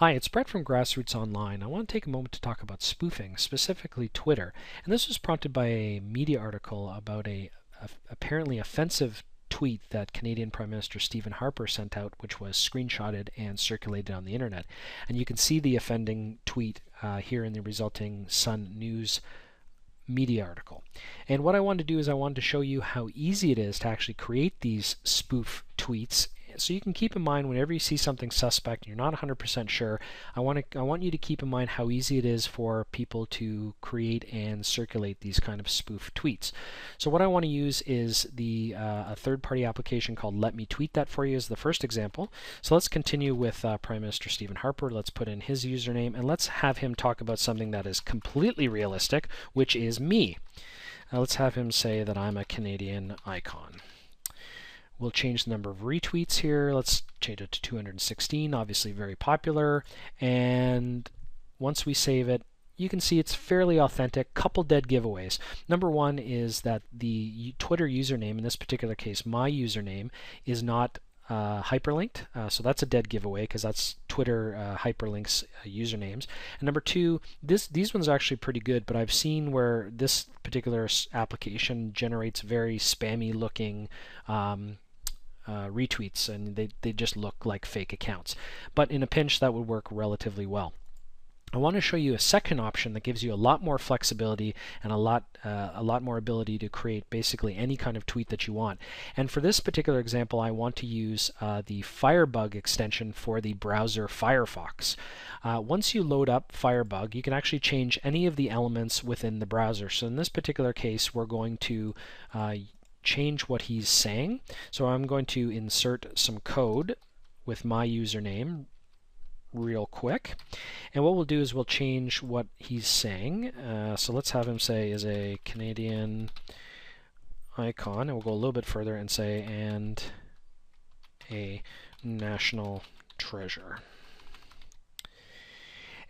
Hi, it's Brett from Grassroots Online. I want to take a moment to talk about spoofing, specifically Twitter. And this was prompted by a media article about a apparently offensive tweet that Canadian Prime Minister Stephen Harper sent out, which was screenshotted and circulated on the internet. And you can see the offending tweet here in the resulting Sun News media article. And what I wanted to do is I wanted to show you how easy it is to actually create these spoof tweets. So you can keep in mind whenever you see something suspect and you're not 100% sure, I want you to keep in mind how easy it is for people to create and circulate these kind of spoof tweets. So what I want to use is a third-party application called Let Me Tweet That For You as the first example. So let's continue with Prime Minister Stephen Harper. Let's put in his username and let's have him talk about something that is completely realistic, which is me. Let's have him say that I'm a Canadian icon. We'll change the number of retweets here. Let's change it to 216, obviously very popular. And once we save it, you can see it's fairly authentic. Couple dead giveaways. Number one is that the Twitter username, in this particular case, my username, is not hyperlinked. So that's a dead giveaway because that's Twitter hyperlinks usernames. And number two, these ones are actually pretty good, but I've seen where this particular application generates very spammy looking retweets, and they just look like fake accounts. But in a pinch, that would work relatively well. I want to show you a second option that gives you a lot more flexibility and a lot more ability to create basically any kind of tweet that you want. And for this particular example, I want to use the Firebug extension for the browser Firefox. Once you load up Firebug, you can actually change any of the elements within the browser. So in this particular case, we're going to change what he's saying. So I'm going to insert some code with my username real quick. And what we'll do is we'll change what he's saying. So let's have him say is a Canadian icon, and we'll go a little bit further and say and a national treasure.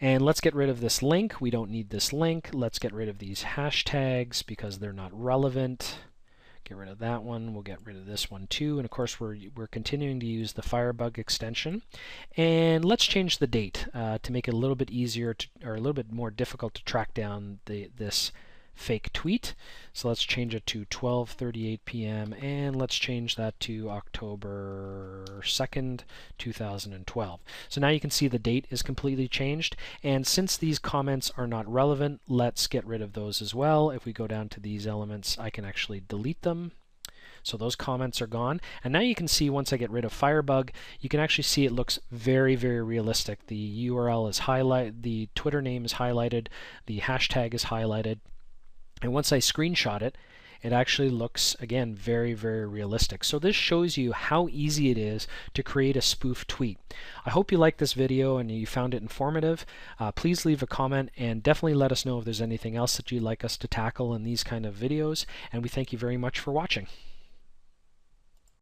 And let's get rid of this link. We don't need this link. Let's get rid of these hashtags because they're not relevant. Get rid of that one. We'll get rid of this one too. And of course, we're continuing to use the Firebug extension. And let's change the date to make it a little bit easier or a little bit more difficult to track down this fake tweet. So let's change it to 12:38 p.m. and let's change that to October 2nd, 2012. So now you can see the date is completely changed. And since these comments are not relevant, let's get rid of those as well. If we go down to these elements, I can actually delete them. So those comments are gone. And now you can see once I get rid of Firebug, you can actually see it looks very, very realistic. The URL is highlighted, the Twitter name is highlighted, the hashtag is highlighted. And once I screenshot it, it actually looks, again, very, very realistic. So this shows you how easy it is to create a spoof tweet. I hope you liked this video and you found it informative. Please leave a comment and definitely let us know if there's anything else that you'd like us to tackle in these kind of videos. And we thank you very much for watching.